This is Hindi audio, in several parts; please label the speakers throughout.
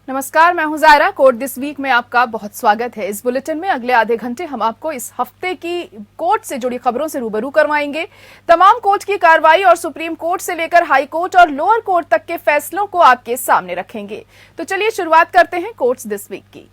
Speaker 1: नमस्कार, मैं हूं जायरा। कोर्ट दिस वीक में आपका बहुत स्वागत है। इस बुलेटिन में अगले आधे घंटे हम आपको इस हफ्ते की कोर्ट से जुड़ी खबरों से रूबरू करवाएंगे। तमाम कोर्ट की कार्रवाई और सुप्रीम कोर्ट से लेकर हाई कोर्ट और लोअर कोर्ट तक के फैसलों को आपके सामने रखेंगे। तो चलिए शुरुआत करते हैं कोर्ट्स दिस वीक की।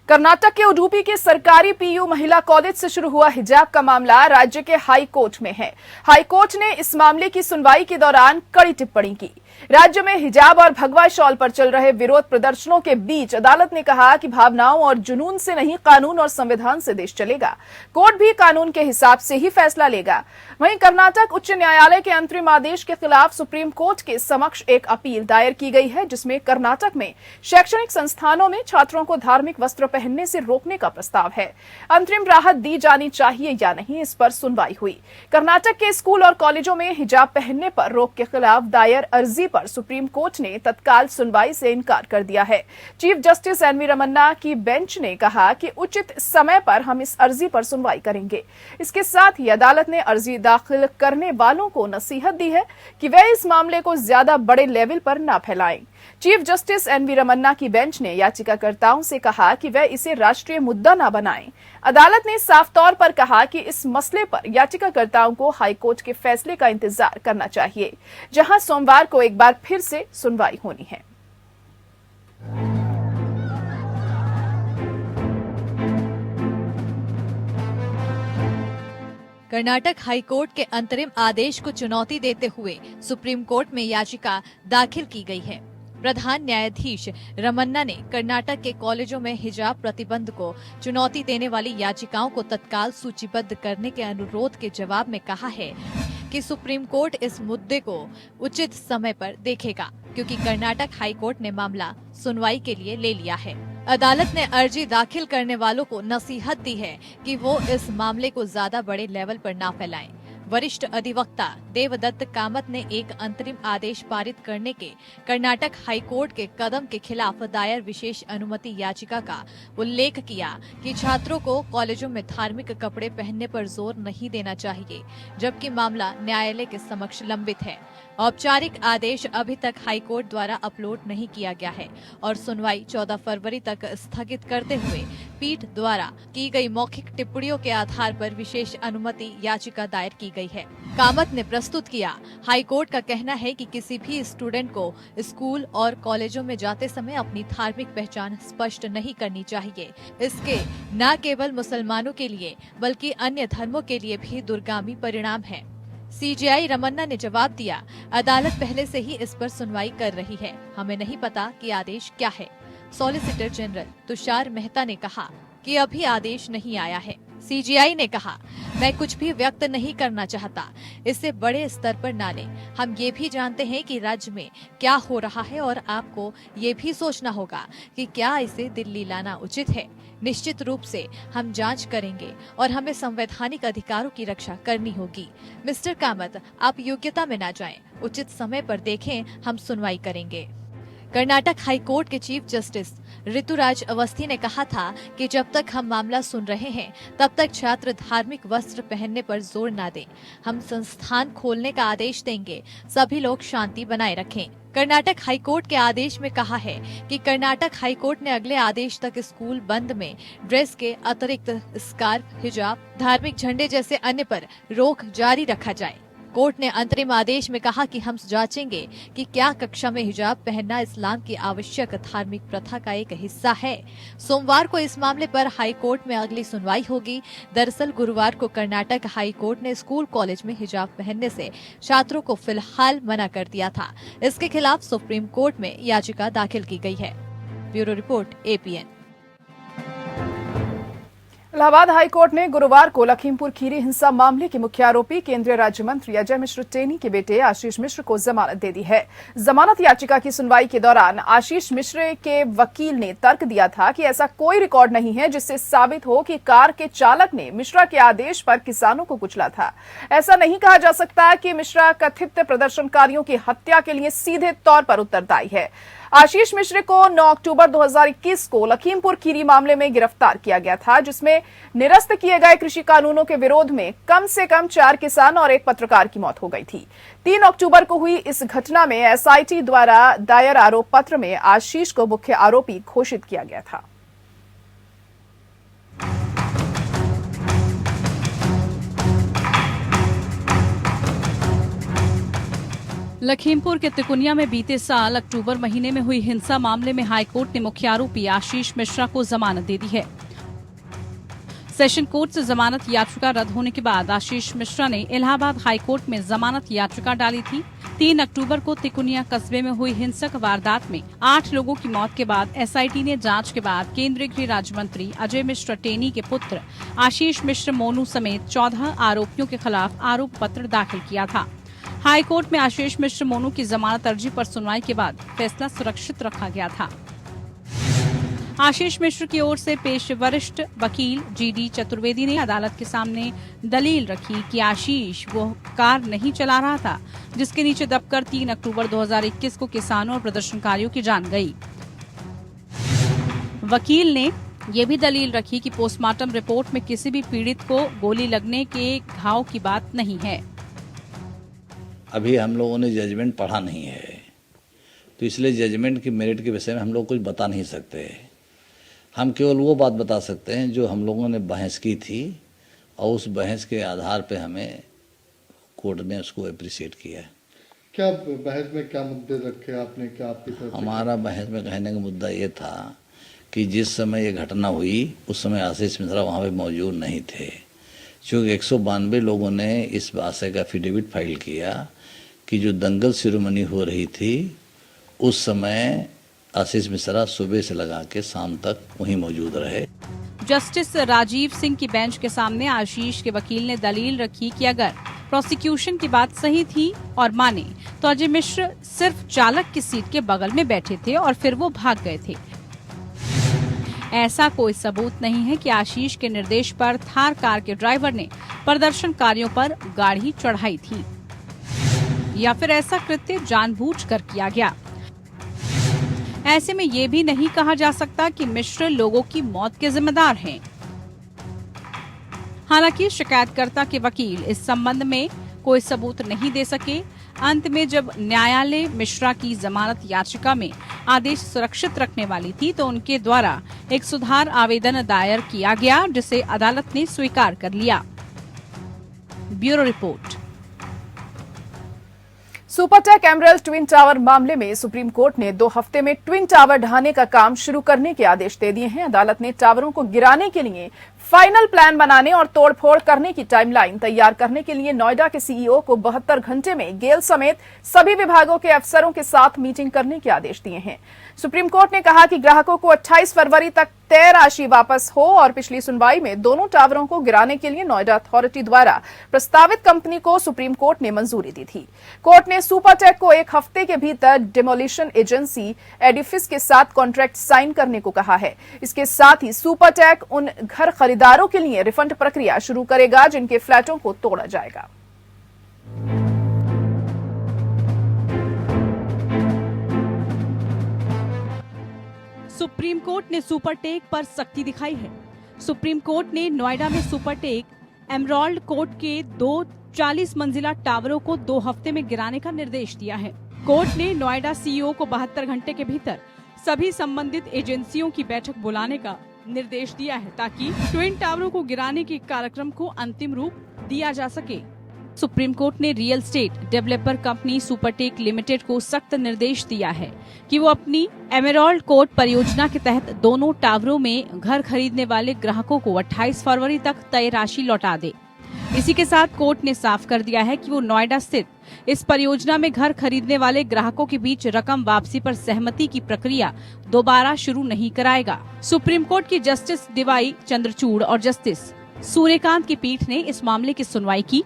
Speaker 1: कर्नाटक के उडुपी के सरकारी पीयू महिला कॉलेज से शुरू हुआ हिजाब का मामला राज्य के हाई कोर्ट में है। हाई कोर्ट ने इस मामले की सुनवाई के दौरान कड़ी टिप्पणी की। राज्य में हिजाब और भगवा शॉल पर चल रहे विरोध प्रदर्शनों के बीच अदालत ने कहा कि भावनाओं और जुनून से नहीं, कानून और संविधान से देश चलेगा। कोर्ट भी कानून के हिसाब से ही फैसला लेगा। वहीं कर्नाटक उच्च न्यायालय के अंतरिम आदेश के खिलाफ सुप्रीम कोर्ट के समक्ष एक अपील दायर की गई है, जिसमें कर्नाटक में शैक्षणिक संस्थानों में छात्रों को धार्मिक वस्त्र पहनने से रोकने का प्रस्ताव है। अंतरिम राहत दी जानी चाहिए या नहीं, इस पर सुनवाई हुई। कर्नाटक के स्कूल और कॉलेजों में हिजाब पहनने पर रोक के खिलाफ दायर अर्जी पर सुप्रीम कोर्ट ने तत्काल सुनवाई से इनकार कर दिया है। Chief justice N V Ramana की बेंच ने कहा कि उचित समय पर हम इस अर्जी पर सुनवाई करेंगे। इसके साथ ही अदालत ने अर्जी दाखिल करने वालों को नसीहत दी है कि वे इस मामले को ज्यादा बड़े लेवल पर न फैलाएं। Chief justice N V Ramana की बेंच ने याचिकाकर्ताओं से कहा कि वे इसे राष्ट्रीय मुद्दा न बनाएं। अदालत ने साफ तौर पर कहा कि इस मसले पर याचिकाकर्ताओं को हाईकोर्ट के फैसले का इंतजार करना चाहिए, जहां सोमवार को एक बार फिर से सुनवाई होनी है।
Speaker 2: कर्नाटक हाईकोर्ट के अंतरिम आदेश को चुनौती देते हुए सुप्रीम कोर्ट में याचिका दाखिल की गई है। प्रधान न्यायाधीश रमन्ना ने कर्नाटक के कॉलेजों में हिजाब प्रतिबंध को चुनौती देने वाली याचिकाओं को तत्काल सूचीबद्ध करने के अनुरोध के जवाब में कहा है कि सुप्रीम कोर्ट इस मुद्दे को उचित समय पर देखेगा, क्योंकि कर्नाटक हाईकोर्ट ने मामला सुनवाई के लिए ले लिया है। अदालत ने अर्जी दाखिल करने वालों को नसीहत दी है कि वो इस मामले को ज्यादा बड़े लेवल पर ना फैलाएं। वरिष्ठ अधिवक्ता देवदत्त कामत ने एक अंतरिम आदेश पारित करने के कर्नाटक हाईकोर्ट के कदम के खिलाफ दायर विशेष अनुमति याचिका का उल्लेख किया कि छात्रों को कॉलेजों में धार्मिक कपड़े पहनने पर जोर नहीं देना चाहिए, जबकि मामला न्यायालय के समक्ष लंबित है। औपचारिक आदेश अभी तक हाईकोर्ट द्वारा अपलोड नहीं किया गया है और सुनवाई 14 फरवरी तक स्थगित करते हुए पीठ द्वारा की गई मौखिक टिप्पणियों के आधार पर विशेष अनुमति याचिका दायर की गई है। कामत ने प्रस्तुत किया, हाईकोर्ट का कहना है कि किसी भी स्टूडेंट को स्कूल और कॉलेजों में जाते समय अपनी धार्मिक पहचान स्पष्ट नहीं करनी चाहिए। इसके न केवल मुसलमानों के लिए बल्कि अन्य धर्मों के लिए भी दूरगामी परिणाम है। सीजेआई रमन्ना ने जवाब दिया, अदालत पहले से ही इस पर सुनवाई कर रही है, हमें नहीं पता कि आदेश क्या है। सॉलिसिटर जनरल तुषार मेहता ने कहा कि अभी आदेश नहीं आया है। सीजीआई ने कहा, मैं कुछ भी व्यक्त नहीं करना चाहता, इसे बड़े स्तर पर ना लें। हम ये भी जानते हैं कि राज्य में क्या हो रहा है और आपको ये भी सोचना होगा कि क्या इसे दिल्ली लाना उचित है। निश्चित रूप से हम जांच करेंगे और हमें संवैधानिक अधिकारों की रक्षा करनी होगी। मिस्टर कामत, आप योग्यता में ना जाएं, उचित समय पर देखें, हम सुनवाई करेंगे। कर्नाटक हाईकोर्ट के चीफ जस्टिस ऋतुराज अवस्थी ने कहा था कि जब तक हम मामला सुन रहे हैं तब तक छात्र धार्मिक वस्त्र पहनने पर जोर न दें। हम संस्थान खोलने का आदेश देंगे, सभी लोग शांति बनाए रखें। कर्नाटक हाईकोर्ट के आदेश में कहा है कि कर्नाटक हाईकोर्ट ने अगले आदेश तक स्कूल बंद में ड्रेस के अतिरिक्त स्कार्फ, हिजाब, धार्मिक झंडे जैसे अन्य पर रोक जारी रखा जाए। कोर्ट ने अंतरिम आदेश में कहा कि हम जांचेंगे कि क्या कक्षा में हिजाब पहनना इस्लाम की आवश्यक धार्मिक प्रथा का एक हिस्सा है। सोमवार को इस मामले पर हाई कोर्ट में अगली सुनवाई होगी। दरअसल गुरुवार को कर्नाटक हाई कोर्ट ने स्कूल कॉलेज में हिजाब पहनने से छात्रों को फिलहाल मना कर दिया था। इसके खिलाफ सुप्रीम कोर्ट में याचिका दाखिल की गई है। Bureau report, APN।
Speaker 1: Allahabad high court ने गुरुवार को लखीमपुर खीरी हिंसा मामले के मुख्य आरोपी केंद्रीय राज्य मंत्री अजय मिश्र टेनी के बेटे आशीष मिश्र को जमानत दे दी है। जमानत याचिका की सुनवाई के दौरान आशीष मिश्र के वकील ने तर्क दिया था कि ऐसा कोई रिकॉर्ड नहीं है जिससे साबित हो कि कार के चालक ने मिश्रा के आदेश पर किसानों को कुचला था। ऐसा नहीं कहा जा सकता कि मिश्रा कथित प्रदर्शनकारियों की हत्या के लिए सीधे तौर पर उत्तरदायी है। आशीष मिश्र को 9 अक्टूबर 2021 को लखीमपुर खीरी मामले में गिरफ्तार किया गया था, जिसमें निरस्त किए गए कृषि कानूनों के विरोध में कम से कम 4 किसान और 1 पत्रकार की मौत हो गई थी। 3 अक्टूबर को हुई इस घटना में एसआईटी द्वारा दायर आरोप पत्र में आशीष को मुख्य आरोपी घोषित किया गया था।
Speaker 3: लखीमपुर के तिकुनिया में बीते साल अक्टूबर महीने में हुई हिंसा मामले में हाईकोर्ट ने मुख्य आरोपी आशीष मिश्रा को जमानत दे दी है। सेशन कोर्ट से जमानत याचिका रद्द होने के बाद आशीष मिश्रा ने इलाहाबाद हाईकोर्ट में जमानत याचिका डाली थी। 3 अक्टूबर को तिकुनिया कस्बे में हुई हिंसक वारदात में 8 लोगों की मौत के बाद एसआईटी ने जांच के बाद केंद्रीय गृह राज्य मंत्री अजय मिश्र टेनी के पुत्र आशीष मिश्र मोनू समेत 14 आरोपियों के खिलाफ आरोप पत्र दाखिल किया था। हाईकोर्ट में आशीष मिश्र मोनू की जमानत अर्जी पर सुनवाई के बाद फैसला सुरक्षित रखा गया था। आशीष मिश्र की ओर से पेश वरिष्ठ वकील जीडी चतुर्वेदी ने अदालत के सामने दलील रखी कि आशीष वो कार नहीं चला रहा था जिसके नीचे दबकर 3 अक्टूबर 2021 को किसानों और प्रदर्शनकारियों की जान गई। वकील ने ये भी दलील रखी कि पोस्टमार्टम रिपोर्ट में किसी भी पीड़ित को गोली लगने के घाव की बात नहीं है।
Speaker 4: अभी हम लोगों ने जजमेंट पढ़ा नहीं है, तो इसलिए जजमेंट की मेरिट के विषय में हम लोग कुछ बता नहीं सकते। हम केवल वो बात बता सकते हैं जो हम लोगों ने बहस की थी और उस बहस के आधार पे हमें कोर्ट ने उसको अप्रिशिएट किया।
Speaker 5: क्या बहस में क्या मुद्दे रखे आपने, क्या आपकी तरफ?
Speaker 4: हमारा बहस में कहने का मुद्दा ये था कि जिस समय ये घटना हुई उस समय आशीष मिश्रा वहाँ पे मौजूद नहीं थे। चूँकि 192 लोगों ने इस आशय का एफिडेविट फाइल किया कि जो दंगल शिरोमणि हो रही थी उस समय आशीष मिश्रा सुबह से लगा के शाम तक वहीं मौजूद रहे।
Speaker 3: जस्टिस राजीव सिंह की बेंच के सामने आशीष के वकील ने दलील रखी कि अगर प्रोसिक्यूशन की बात सही थी और माने तो अजय मिश्र सिर्फ चालक की सीट के बगल में बैठे थे और फिर वो भाग गए थे। ऐसा कोई सबूत नहीं है कि आशीष के निर्देश पर थार कार के ड्राइवर ने प्रदर्शनकारियों पर गाड़ी चढ़ाई थी या फिर ऐसा कृत्य जानबूझकर किया गया। ऐसे में ये भी नहीं कहा जा सकता कि मिश्र लोगों की मौत के जिम्मेदार हैं। हालांकि शिकायतकर्ता के वकील इस संबंध में कोई सबूत नहीं दे सके। अंत में जब न्यायालय मिश्रा की जमानत याचिका में आदेश सुरक्षित रखने वाली थी तो उनके द्वारा एक सुधार आवेदन दायर किया गया जिसे अदालत ने स्वीकार कर लिया। Bureau report.
Speaker 1: Supertech emerald twin tower मामले में सुप्रीम कोर्ट ने 2 हफ्ते में ट्विन टावर ढहाने का काम शुरू करने के आदेश दे दिए हैं। अदालत ने टावरों को गिराने के लिए फाइनल प्लान बनाने और तोड़फोड़ करने की टाइमलाइन तैयार करने के लिए नोएडा के सीईओ को 72 घंटे में गेल समेत सभी विभागों के अफसरों के साथ मीटिंग करने के आदेश दिए हैं। सुप्रीम कोर्ट ने कहा कि ग्राहकों को 28 फरवरी तक तय राशि वापस हो और पिछली सुनवाई में दोनों टावरों को गिराने के लिए नोएडा अथॉरिटी द्वारा प्रस्तावित कंपनी को सुप्रीम कोर्ट ने मंजूरी दी थी। कोर्ट ने सुपरटेक को 1 हफ्ते के भीतर डिमोलिशन एजेंसी एडिफिस के साथ कॉन्ट्रैक्ट साइन करने को कहा है। इसके साथ ही सुपरटेक उन घर खरीदारों के लिए रिफंड प्रक्रिया शुरू करेगा जिनके फ्लैटों को तोड़ा जाएगा।
Speaker 3: सुप्रीम कोर्ट ने सुपरटेक पर सख्ती दिखाई है। सुप्रीम कोर्ट ने नोएडा में सुपरटेक एमराल्ड कोर्ट के 2 40 मंजिला टावरों को 2 हफ्ते में गिराने का निर्देश दिया है। कोर्ट ने नोएडा सीईओ को 72 घंटे के भीतर सभी संबंधित एजेंसियों की बैठक बुलाने का निर्देश दिया है ताकि ट्विन टावरों को गिराने के कार्यक्रम को अंतिम रूप दिया जा सके। सुप्रीम कोर्ट ने real estate developer company Supertech limited को सख्त निर्देश दिया है कि वो अपनी एमराल्ड कोर्ट परियोजना के तहत दोनों टावरों में घर खरीदने वाले ग्राहकों को 28 फरवरी तक तय राशि लौटा दे। इसी के साथ कोर्ट ने साफ कर दिया है कि वो नोएडा स्थित इस परियोजना में घर खरीदने वाले ग्राहकों के बीच रकम वापसी पर सहमति की प्रक्रिया दोबारा शुरू नहीं कराएगा। सुप्रीम कोर्ट की जस्टिस डीवाई चंद्रचूड़ और जस्टिस सूर्यकांत की पीठ ने इस मामले की सुनवाई की।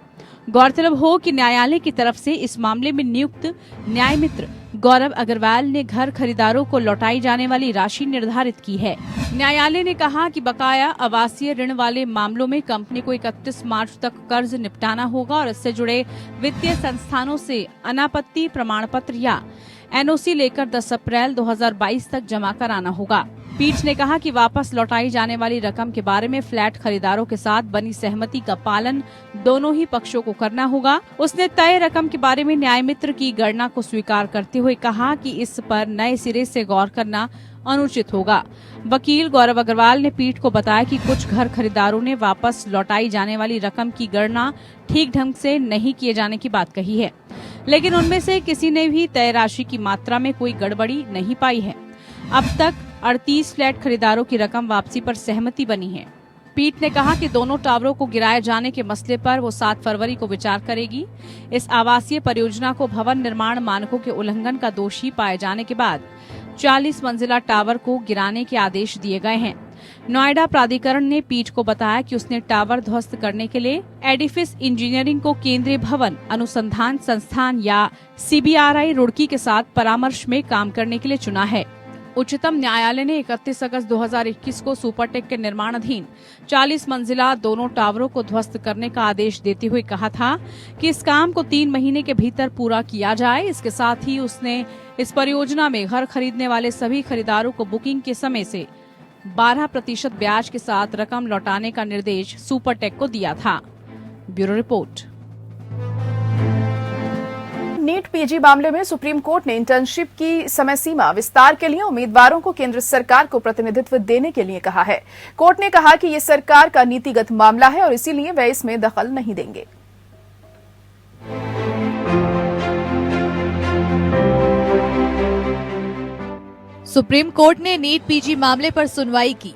Speaker 3: गौरतलब हो कि न्यायालय की तरफ से इस मामले में नियुक्त न्याय मित्र गौरव अग्रवाल ने घर खरीदारों को लौटाई जाने वाली राशि निर्धारित की है। न्यायालय ने कहा कि बकाया आवासीय ऋण वाले मामलों में कंपनी को 31 मार्च तक कर्ज निपटाना होगा और इससे जुड़े वित्तीय संस्थानों से अनापत्ति प्रमाण पत्र या एनओसी लेकर 10 अप्रैल 2022 तक जमा कराना होगा। पीठ ने कहा कि वापस लौटाई जाने वाली रकम के बारे में फ्लैट खरीदारों के साथ बनी सहमति का पालन दोनों ही पक्षों को करना होगा। उसने तय रकम के बारे में न्याय मित्र की गणना को स्वीकार करते हुए कहा कि इस पर नए सिरे से गौर करना अनुचित होगा। वकील गौरव अग्रवाल ने पीठ को बताया कि कुछ घर खरीदारों ने वापस लौटाई जाने वाली रकम की गणना ठीक ढंग से नहीं किए जाने की बात कही है, लेकिन उनमें से किसी ने भी तय राशि की मात्रा में कोई गड़बड़ी नहीं पाई है। अब तक 38 फ्लैट खरीदारों की रकम वापसी पर सहमति बनी है। पीठ ने कहा कि दोनों टावरों को गिराए जाने के मसले पर वो 7 फरवरी को विचार करेगी। इस आवासीय परियोजना को भवन निर्माण मानकों के उल्लंघन का दोषी पाए जाने के बाद 40 मंजिला टावर को गिराने के आदेश दिए गए हैं। नोएडा प्राधिकरण ने पीठ को बताया कि उसने टावर ध्वस्त करने के लिए एडिफिस इंजीनियरिंग को केंद्रीय भवन अनुसंधान संस्थान या CBRI रुड़की के साथ परामर्श में काम करने के लिए चुना है। उच्चतम न्यायालय ने 31 अगस्त 2021 को सुपरटेक के निर्माणाधीन 40 मंजिला दोनों टावरों को ध्वस्त करने का आदेश देते हुए कहा था कि इस काम को 3 महीने के भीतर पूरा किया जाए। इसके साथ ही उसने इस परियोजना में घर खरीदने वाले सभी खरीदारों को बुकिंग के समय से 12% ब्याज के साथ रकम लौटाने का निर्देश सुपरटेक को दिया था। Bureau report.
Speaker 1: नीट पीजी मामले में सुप्रीम कोर्ट ने इंटर्नशिप की समय सीमा विस्तार के लिए उम्मीदवारों को केंद्र सरकार को प्रतिनिधित्व देने के लिए कहा है। कोर्ट ने कहा कि यह सरकार का नीतिगत मामला है और इसीलिए वे इसमें दखल नहीं देंगे।
Speaker 2: सुप्रीम कोर्ट ने नीट पीजी मामले पर सुनवाई की।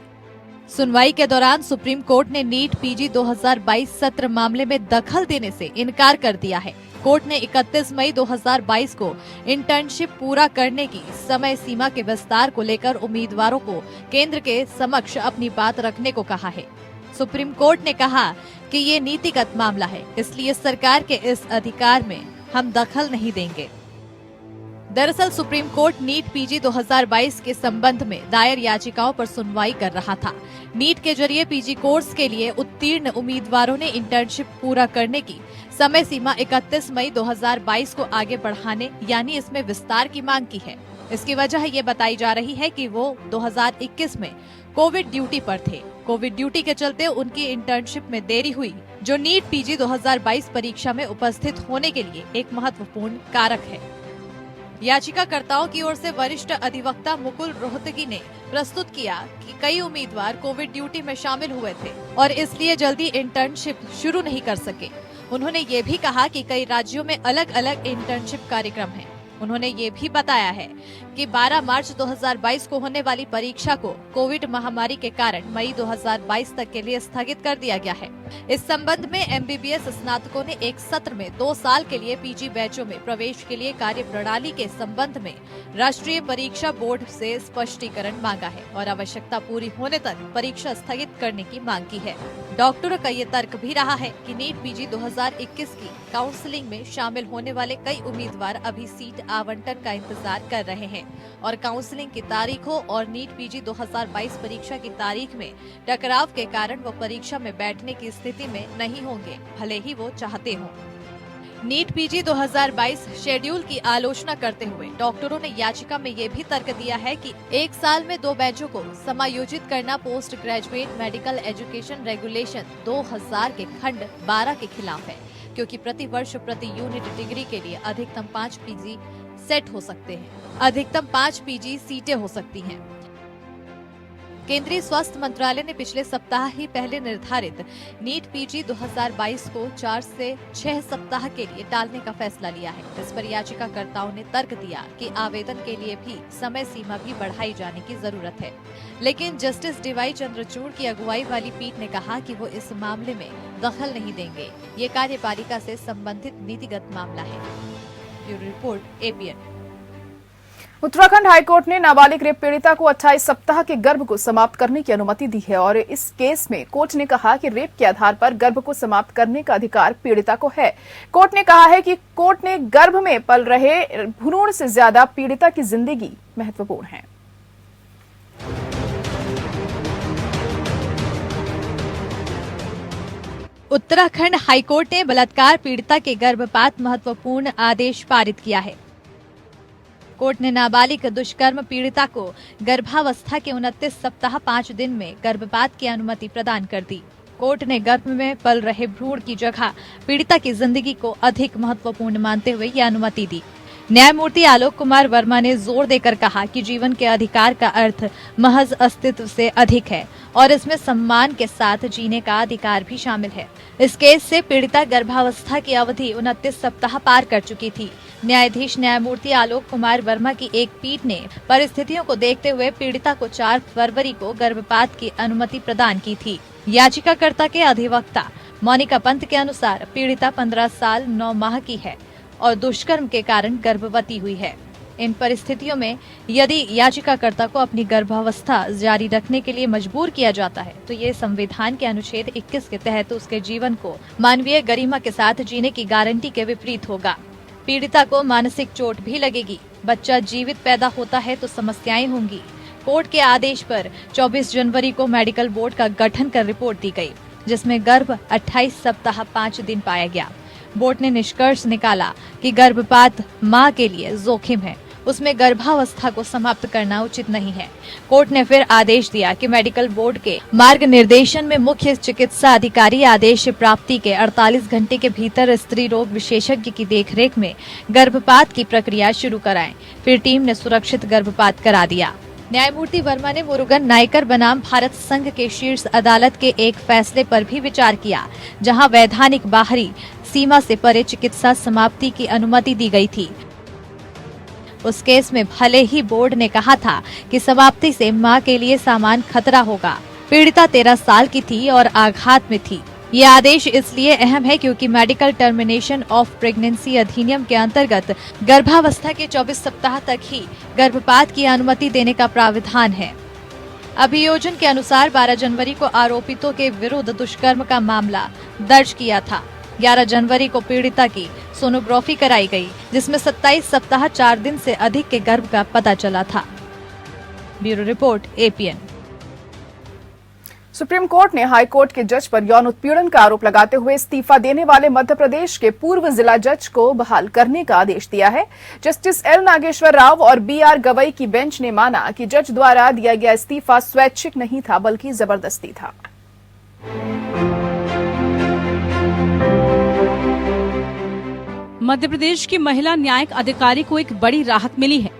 Speaker 2: सुनवाई के दौरान सुप्रीम कोर्ट ने नीट पीजी 2022 सत्र मामले में दखल देने से इनकार कर दिया है। कोर्ट ने 31 मई 2022 को इंटर्नशिप पूरा करने की समय सीमा के विस्तार को लेकर उम्मीदवारों को केंद्र के समक्ष अपनी बात रखने को कहा है। सुप्रीम कोर्ट ने कहा कि ये नीतिगत मामला है, इसलिए सरकार के इस अधिकार में हम दखल नहीं देंगे। दरअसल सुप्रीम कोर्ट नीट पीजी 2022 के संबंध में दायर याचिकाओं पर सुनवाई कर रहा था। नीट के जरिए पीजी कोर्स के लिए उत्तीर्ण उम्मीदवारों ने इंटर्नशिप पूरा करने की समय सीमा 31 मई 2022 को आगे बढ़ाने यानी इसमें विस्तार की मांग की है। इसकी वजह ये बताई जा रही है कि वो 2021 में कोविड ड्यूटी पर थे। कोविड ड्यूटी के चलते उनकी इंटर्नशिप में देरी हुई, जो नीट पीजी 2022 परीक्षा में उपस्थित होने के लिए एक महत्वपूर्ण कारक है। याचिकाकर्ताओं की ओर से वरिष्ठ अधिवक्ता मुकुल रोहतगी ने प्रस्तुत किया कि कई उम्मीदवार कोविड ड्यूटी में शामिल हुए थे और इसलिए जल्दी इंटर्नशिप शुरू नहीं कर सके। उन्होंने ये भी कहा कि कई राज्यों में अलग अलग इंटर्नशिप कार्यक्रम हैं। उन्होंने ये भी बताया है कि 12 मार्च 2022 को होने वाली परीक्षा को कोविड महामारी के कारण मई 2022 तक के लिए स्थगित कर दिया गया है। इस संबंध में MBBS स्नातकों ने एक सत्र में 2 साल के लिए पीजी बैचों में प्रवेश के लिए कार्य प्रणाली के संबंध में राष्ट्रीय परीक्षा बोर्ड से स्पष्टीकरण मांगा है और आवश्यकता पूरी होने तक परीक्षा स्थगित करने की मांग की है। डॉक्टरों का ये तर्क भी रहा है कि नीट पीजी 2021 की काउंसलिंग में शामिल होने वाले कई उम्मीदवार अभी सीट आवंटन का इंतजार कर रहे हैं और काउंसलिंग की तारीखों और नीट पीजी 2022 परीक्षा की तारीख में टकराव के कारण वो परीक्षा में बैठने की स्थिति में नहीं होंगे, भले ही वो चाहते हों। नीट पीजी 2022 शेड्यूल की आलोचना करते हुए डॉक्टरों ने याचिका में ये भी तर्क दिया है कि 1 साल में 2 बैचों को समायोजित करना post graduate medical education regulation 2000 के खंड 12 के खिलाफ है, क्योंकि प्रति वर्ष प्रति यूनिट डिग्री के लिए अधिकतम 5 पीजी सेट हो सकते हैं, अधिकतम 5 पीजी सीटें हो सकती हैं। केंद्रीय स्वास्थ्य मंत्रालय ने पिछले सप्ताह ही पहले निर्धारित नीट पीजी 2022 को 4 से 6 सप्ताह के लिए टालने का फैसला लिया है। इस पर याचिकाकर्ताओं ने तर्क दिया कि आवेदन के लिए भी समय सीमा भी बढ़ाई जाने की जरूरत है, लेकिन जस्टिस डीवाई चंद्रचूड़ की अगुवाई वाली पीठ ने कहा कि वो इस मामले में दखल नहीं देंगे। ये कार्यपालिका से संबंधित नीतिगत मामला है। Bureau report APN।
Speaker 1: Uttarakhand high court ने नाबालिग रेप पीड़िता को 28 सप्ताह के गर्भ को समाप्त करने की अनुमति दी है और इस केस में कोर्ट ने कहा कि रेप के आधार पर गर्भ को समाप्त करने का अधिकार पीड़िता को है। कोर्ट ने कहा है कि कोर्ट ने गर्भ में पल रहे भ्रूण से ज्यादा पीड़िता की जिंदगी महत्वपूर्ण है।
Speaker 2: उत्तराखंड हाईकोर्ट ने बलात्कार पीड़िता के गर्भपात महत्वपूर्ण आदेश पारित किया है। कोर्ट ने नाबालिग दुष्कर्म पीड़िता को गर्भावस्था के 29 सप्ताह 5 दिन में गर्भपात की अनुमति प्रदान कर दी। कोर्ट ने गर्भ में पल रहे भ्रूण की जगह पीड़िता की जिंदगी को अधिक महत्वपूर्ण मानते हुए यह अनुमति दी। न्यायमूर्ति आलोक कुमार वर्मा ने जोर देकर कहा कि जीवन के अधिकार का अर्थ महज अस्तित्व से अधिक है और इसमें सम्मान के साथ जीने का अधिकार भी शामिल है। इस केस से पीड़िता गर्भावस्था की अवधि 29 सप्ताह पार कर चुकी थी। न्यायाधीश न्यायमूर्ति आलोक कुमार वर्मा की एक पीठ ने परिस्थितियों को देखते हुए पीड़िता को 4 फरवरी को गर्भपात की अनुमति प्रदान की थी। याचिकाकर्ता के अधिवक्ता मोनिका पंत के अनुसार पीड़िता 15 साल 9 माह की है और दुष्कर्म के कारण गर्भवती हुई है। इन परिस्थितियों में यदि याचिकाकर्ता को अपनी गर्भावस्था जारी रखने के लिए मजबूर किया जाता है तो ये संविधान के अनुच्छेद 21 के तहत उसके जीवन को मानवीय गरिमा के साथ जीने की गारंटी के विपरीत होगा। पीड़िता को मानसिक चोट भी लगेगी। बच्चा जीवित पैदा होता है तो समस्याएं होंगी। कोर्ट के आदेश पर 24 जनवरी को मेडिकल बोर्ड का गठन कर रिपोर्ट दी गई, जिसमें गर्भ 28 सप्ताह 5 दिन पाया गया। बोर्ड ने निष्कर्ष निकाला कि गर्भपात मां के लिए जोखिम है, उसमें गर्भावस्था को समाप्त करना उचित नहीं है। कोर्ट ने फिर आदेश दिया कि मेडिकल बोर्ड के मार्ग निर्देशन में मुख्य चिकित्सा अधिकारी आदेश प्राप्ति के 48 घंटे के भीतर स्त्री रोग विशेषज्ञ की देखरेख में गर्भपात की प्रक्रिया शुरू कराएं। फिर टीम ने सुरक्षित गर्भपात करा दिया। न्यायमूर्ति वर्मा ने मुरुगन नायकर बनाम भारत संघ के शीर्ष अदालत के एक फैसले पर भी विचार किया, जहां वैधानिक बाहरी सीमा से परे चिकित्सा समाप्ति की अनुमति दी गई थी। उस केस में भले ही बोर्ड ने कहा था कि समाप्ति से मां के लिए सामान्य खतरा होगा, पीड़िता 13 साल की थी और आघात में थी। ये आदेश इसलिए अहम है क्योंकि मेडिकल टर्मिनेशन ऑफ प्रेगनेंसी अधिनियम के अंतर्गत गर्भावस्था के 24 सप्ताह तक ही गर्भपात की अनुमति देने का प्राविधान है। अभियोजन के अनुसार 12 जनवरी को आरोपितों के विरुद्ध दुष्कर्म का मामला दर्ज किया था। 11 जनवरी को पीड़िता की सोनोग्राफी कराई गई, जिसमें 27 सप्ताह 4 दिन से अधिक के गर्भ का पता चला था। Bureau report APN।
Speaker 1: Supreme court ने हाई कोर्ट के जज पर यौन उत्पीड़न का आरोप लगाते हुए इस्तीफा देने वाले मध्य प्रदेश के पूर्व जिला जज को बहाल करने का आदेश दिया है। जस्टिस L नागेश्वर राव और BR गवई की बेंच ने माना कि जज द्वारा दिया गया इस्तीफा स्वैच्छिक नहीं था बल्कि जबरदस्ती था।
Speaker 3: मध्य प्रदेश की महिला न्यायिक अधिकारी को एक बड़ी राहत मिली है।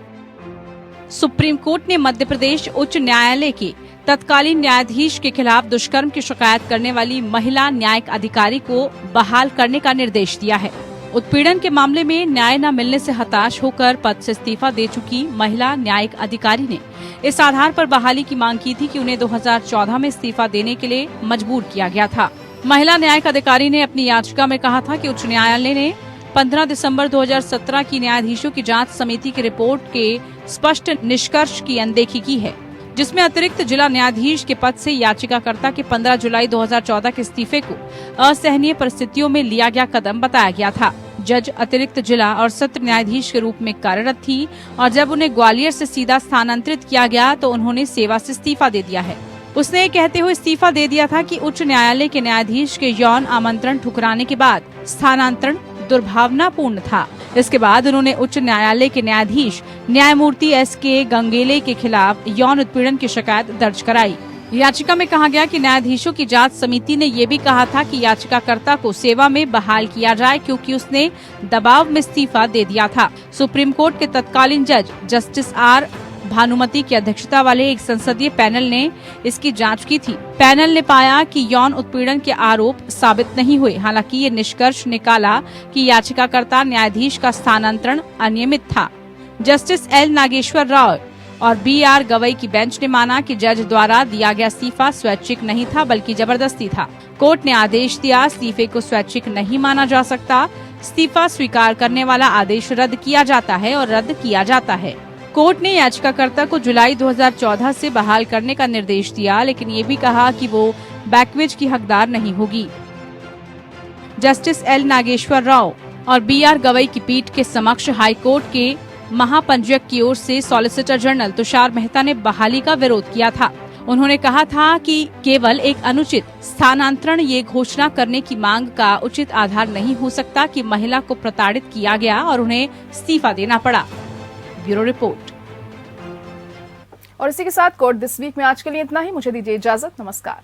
Speaker 3: सुप्रीम कोर्ट ने मध्य प्रदेश उच्च न्यायालय के तत्कालीन न्यायाधीश के खिलाफ दुष्कर्म की शिकायत करने वाली महिला न्यायिक अधिकारी को बहाल करने का निर्देश दिया है। उत्पीड़न के मामले में न्याय न मिलने से हताश होकर पद से इस्तीफा दे चुकी महिला न्यायिक अधिकारी ने इस आधार पर बहाली की मांग की थी कि उन्हें 2014 में इस्तीफा देने के लिए मजबूर किया गया था। महिला न्यायिक अधिकारी ने अपनी याचिका में कहा था कि उच्च न्यायालय ने 15 दिसंबर 2017 की न्यायाधीशों की जांच समिति की रिपोर्ट के स्पष्ट निष्कर्ष की अनदेखी की है, जिसमें अतिरिक्त जिला न्यायाधीश के पद से याचिकाकर्ता के 15 जुलाई 2014 के इस्तीफे को असहनीय परिस्थितियों में लिया गया कदम बताया गया था। जज अतिरिक्त जिला और सत्र न्यायाधीश के रूप में कार्यरत थी और जब उन्हें ग्वालियर से सीधा स्थानांतरित किया गया तो उन्होंने सेवा से इस्तीफा दे दिया है। उसने ये कहते हुए इस्तीफा दे दिया था कि उच्च न्यायालय के न्यायाधीश के यौन आमंत्रण ठुकराने के बाद स्थानांतरण दुर्भावनापूर्ण था। इसके बाद उन्होंने उच्च न्यायालय के न्यायाधीश न्यायमूर्ति SK गंगेले के खिलाफ यौन उत्पीड़न की शिकायत दर्ज कराई। याचिका में कहा गया कि न्यायाधीशों की जांच समिति ने ये भी कहा था कि याचिकाकर्ता को सेवा में बहाल किया जाए क्योंकि उसने दबाव में इस्तीफा दे दिया था। सुप्रीम कोर्ट के तत्कालीन जज जस्टिस R भानुमति की अध्यक्षता वाले एक संसदीय पैनल ने इसकी जांच की थी। पैनल ने पाया कि यौन उत्पीड़न के आरोप साबित नहीं हुए। हालांकि ये निष्कर्ष निकाला कि याचिकाकर्ता न्यायाधीश का स्थानांतरण अनियमित था। जस्टिस L नागेश्वर राव और B.R. गवई की बेंच ने माना कि जज द्वारा दिया गया इस्तीफा स्वैच्छिक नहीं था बल्कि जबरदस्ती था। कोर्ट ने आदेश दिया इस्तीफे को स्वैच्छिक नहीं माना जा सकता। इस्तीफा स्वीकार करने वाला आदेश रद्द किया जाता है और रद्द किया जाता है। कोर्ट ने याचिकाकर्ता को जुलाई 2014 से बहाल करने का निर्देश दिया, लेकिन ये भी कहा कि वो बैकवेज की हकदार नहीं होगी। जस्टिस एल नागेश्वर राव और B.R. गवई की पीठ के समक्ष हाईकोर्ट के महापंजीयक की ओर से सॉलिसिटर जनरल तुषार मेहता ने बहाली का विरोध किया था। उन्होंने कहा था कि केवल एक अनुचित स्थानांतरण ये घोषणा करने की मांग का उचित आधार नहीं हो सकता कि महिला को प्रताड़ित किया गया और उन्हें इस्तीफा देना पड़ा। Bureau report.
Speaker 1: और इसी के साथ कोर्ट दिस वीक में आज के लिए इतना ही। मुझे दीजिए इजाजत। नमस्कार।